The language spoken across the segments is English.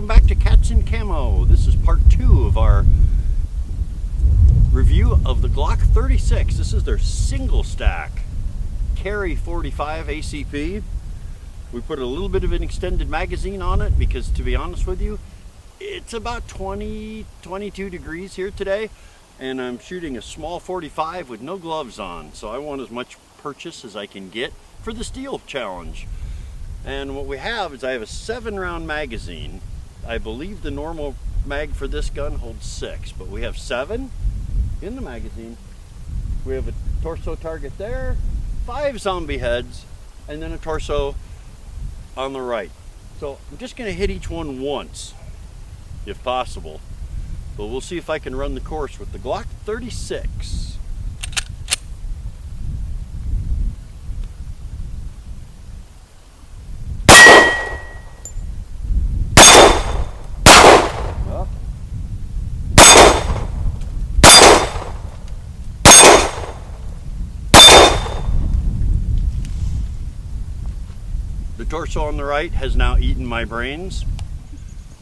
welcome back to Cats in Camo. This is part 2 of our review of the Glock 36. This is their single stack carry 45 ACP. We put a little bit of an extended magazine on it because, to be honest with you, it's about 22 degrees here today, and I'm shooting a small 45 with no gloves on, so I want as much purchase as I can get for the steel challenge. And what we have is I have a 7-round magazine. I believe the normal mag for this gun holds 6, but we have 7 in the magazine. We have a torso target there, 5 zombie heads, and then a torso on the right. So I'm just going to hit each one once, if possible. But we'll see if I can run the course with the Glock 36. The torso on the right has now eaten my brains.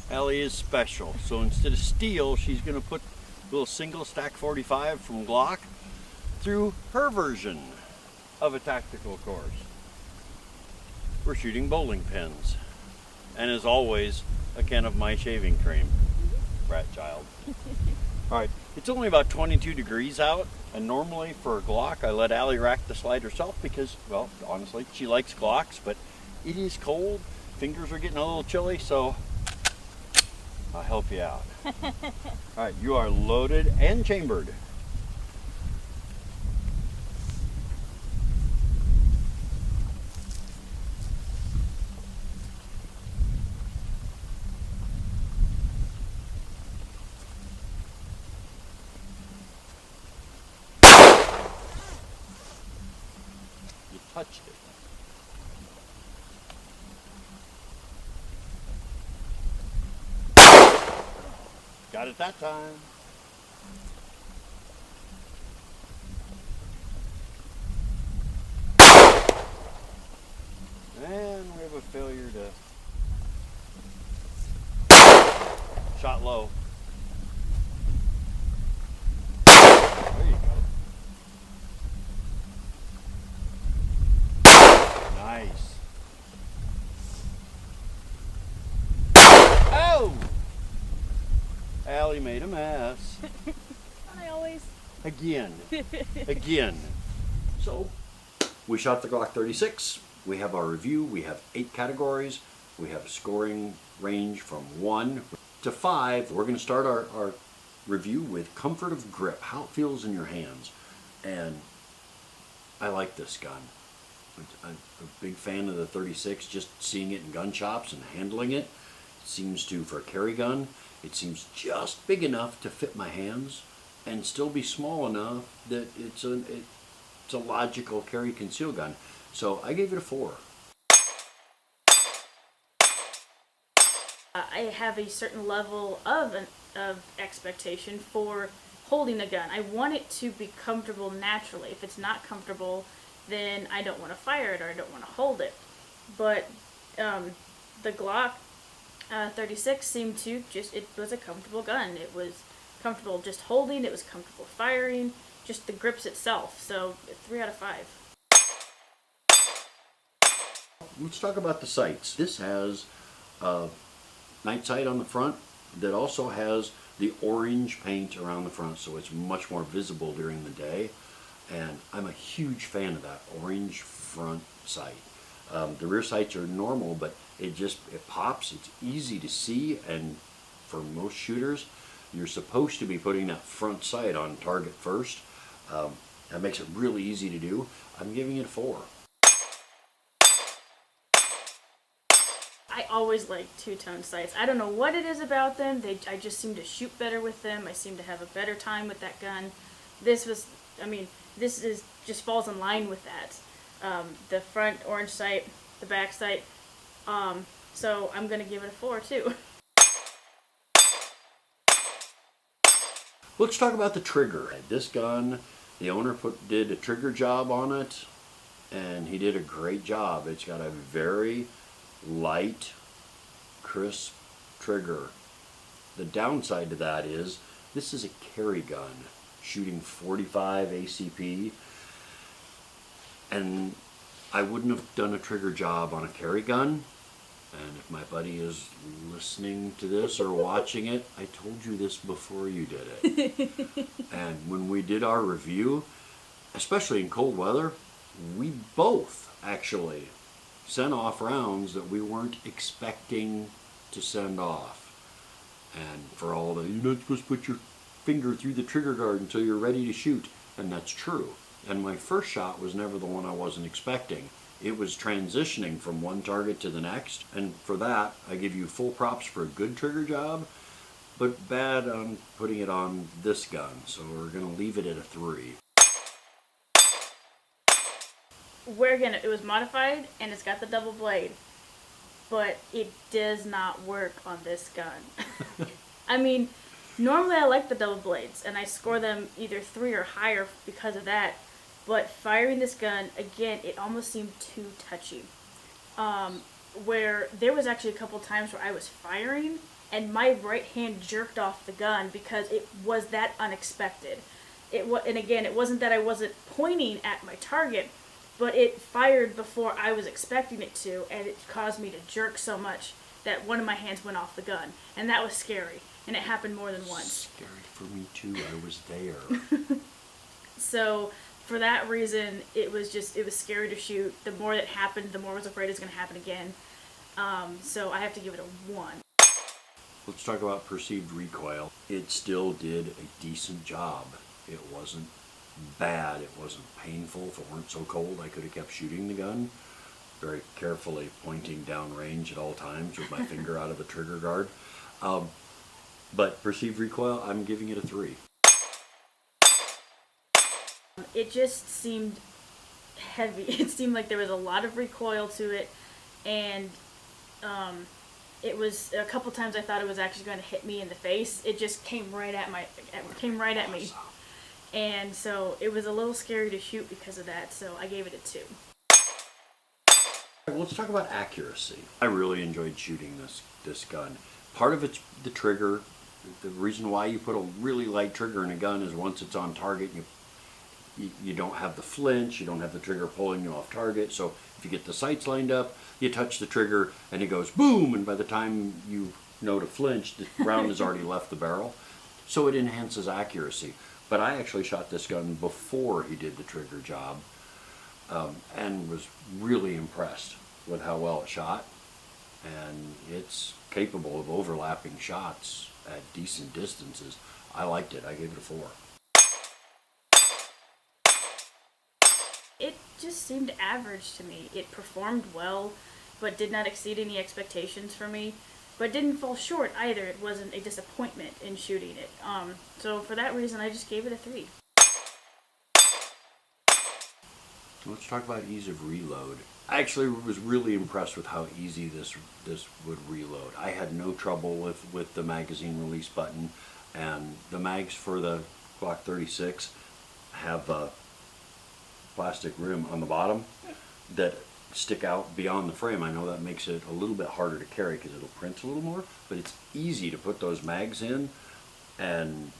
Allie is special, so instead of steel, she's going to put a little single stack 45 from Glock through her version of a tactical course. We're shooting bowling pins, and as always, a can of my shaving cream. Brat child. Alright, it's only about 22 degrees out, and normally for a Glock I let Allie rack the slide herself because, well, honestly, she likes Glocks, but it is cold, fingers are getting a little chilly, so I'll help you out. Alright, you are loaded and chambered. You touched it. Got it that time. And we have a failure to shot low. There you go. Nice. Oh! Allie made a mess. I always. Again. Again. So, we shot the Glock 36. We have our review. We have 8 categories. We have a scoring range from 1 to 5. We're going to start our review with comfort of grip, how it feels in your hands. And I like this gun. I'm a big fan of the 36, just seeing it in gun shops and handling it. It seems to, for a carry gun, it seems just big enough to fit my hands and still be small enough that it's a logical carry conceal gun. So I gave it a 4. I have a certain level of expectation for holding a gun. I want it to be comfortable naturally. If it's not comfortable, then I don't want to fire it or I don't want to hold it. But the Glock 36 seemed to it was a comfortable gun. It was comfortable just holding, it was comfortable firing, just the grips itself. So 3 out of 5. Let's talk about the sights. This has a night sight on the front that also has the orange paint around the front, so it's much more visible during the day. And I'm a huge fan of that orange front sight. The rear sights are normal, but it pops. It's easy to see, and for most shooters, you're supposed to be putting that front sight on target first. That makes it really easy to do. I'm giving it a 4. I always like two-tone sights. I don't know what it is about them. I just seem to shoot better with them. I seem to have a better time with that gun. This just falls in line with that. The front orange sight, the back sight. So I'm gonna give it a 4 too. Let's talk about the trigger. This gun, the owner did a trigger job on it, and he did a great job. It's got a very light, crisp trigger. The downside to that is this is a carry gun shooting 45 ACP, and I wouldn't have done a trigger job on a carry gun. And if my buddy is listening to this or watching it, I told you this before you did it. And when we did our review, especially in cold weather, we both actually sent off rounds that we weren't expecting to send off. And for all the, you're not supposed to put your finger through the trigger guard until you're ready to shoot. And that's true. And my first shot was never the one I wasn't expecting. It was transitioning from one target to the next, and for that, I give you full props for a good trigger job, but bad on putting it on this gun, so we're going to leave it at a 3. Where again, it was modified, and it's got the double blade, but it does not work on this gun. I mean, normally I like the double blades, and I score them either 3 or higher because of that. But firing this gun, again, it almost seemed too touchy. Where there was actually a couple times where I was firing and my right hand jerked off the gun because it was that unexpected. And again, it wasn't that I wasn't pointing at my target, but it fired before I was expecting it to, and it caused me to jerk so much that one of my hands went off the gun. And that was scary, and it happened more than once. Scary for me too, I was there. So for that reason, it was scary to shoot. The more that happened, the more I was afraid it was going to happen again. So I have to give it a 1. Let's talk about perceived recoil. It still did a decent job. It wasn't bad. It wasn't painful. If it weren't so cold, I could have kept shooting the gun, very carefully pointing downrange at all times with my finger out of the trigger guard. But perceived recoil, I'm giving it a 3. It just seemed heavy. It seemed like there was a lot of recoil to it, and it was a couple times I thought it was actually going to hit me in the face. It just came right at me, and so it was a little scary to shoot because of that. So I gave it a 2. Let's talk about accuracy. I really enjoyed shooting this gun. Part of it's the trigger. The reason why you put a really light trigger in a gun is once it's on target, you don't have the flinch, you don't have the trigger pulling you off target. So if you get the sights lined up, you touch the trigger and it goes boom, and by the time you know to flinch, the round has already left the barrel. So it enhances accuracy. But I actually shot this gun before he did the trigger job, and was really impressed with how well it shot. And it's capable of overlapping shots at decent distances. I liked it. I gave it a 4. It just seemed average to me. It performed well, but did not exceed any expectations for me. But didn't fall short either. It wasn't a disappointment in shooting it. So for that reason, I just gave it a 3. Let's talk about ease of reload. I actually was really impressed with how easy this would reload. I had no trouble with the magazine release button, and the mags for the Glock 36 have a plastic rim on the bottom that stick out beyond the frame. I know that makes it a little bit harder to carry because it'll print a little more, but it's easy to put those mags in, and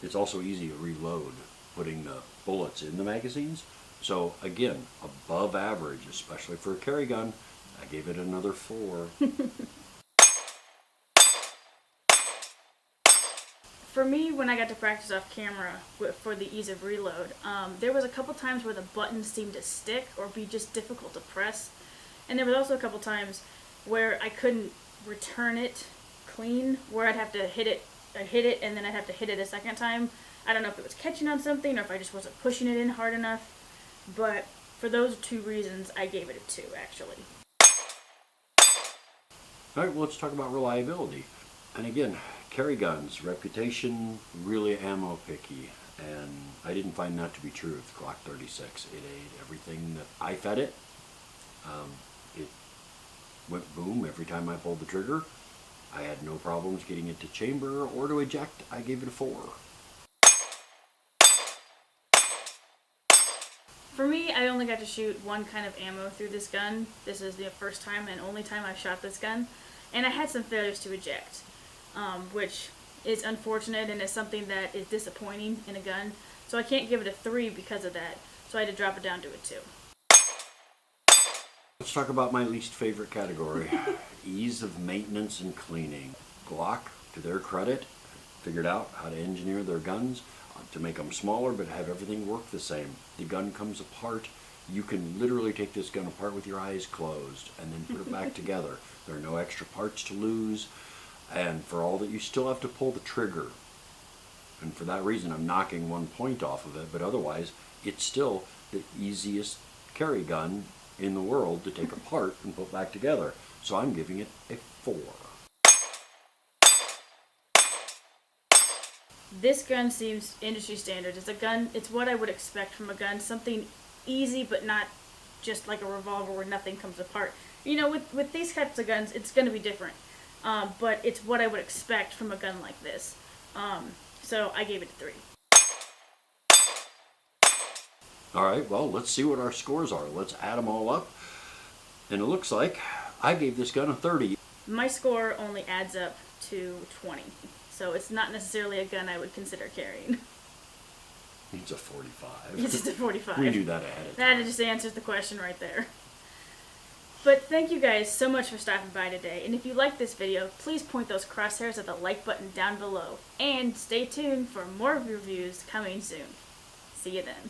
it's also easy to reload putting the bullets in the magazines. So again, above average, especially for a carry gun. I gave it another 4. For me, when I got to practice off camera for the ease of reload, there was a couple times where the buttons seemed to stick or be just difficult to press. And there was also a couple times where I couldn't return it clean, where I'd have to hit it and then I'd have to hit it a second time. I don't know if it was catching on something or if I just wasn't pushing it in hard enough. But for those 2 reasons, I gave it a 2, actually. All right, well, let's talk about reliability. And again, carry guns, reputation, really ammo picky. And I didn't find that to be true with Glock 36. It ate everything that I fed it. It went boom every time I pulled the trigger. I had no problems getting it to chamber or to eject. I gave it a 4. For me, I only got to shoot one kind of ammo through this gun. This is the first time and only time I've shot this gun. And I had some failures to eject, which is unfortunate and is something that is disappointing in a gun. So I can't give it a 3 because of that. So I had to drop it down to a 2. Let's talk about my least favorite category. Ease of maintenance and cleaning. Glock, to their credit, figured out how to engineer their guns to make them smaller but have everything work the same. The gun comes apart. You can literally take this gun apart with your eyes closed and then put it back together. There are no extra parts to lose, and for all that, you still have to pull the trigger. And for that reason, I'm knocking 1 point off of it, but otherwise, it's still the easiest carry gun in the world to take apart and put back together. So I'm giving it a 4. This gun seems industry standard. It's a gun, it's what I would expect from a gun. Something easy, but not just like a revolver where nothing comes apart. You know, with these types of guns, it's going to be different. But it's what I would expect from a gun like this. So I gave it a 3. All right, well, let's see what our scores are. Let's add them all up. And it looks like I gave this gun a 30. My score only adds up to 20. So it's not necessarily a gun I would consider carrying. It's a 45. It's just a 45. We knew that ahead of time. That just answers the question right there. But thank you guys so much for stopping by today. And if you like this video, please point those crosshairs at the like button down below. And stay tuned for more reviews coming soon. See you then.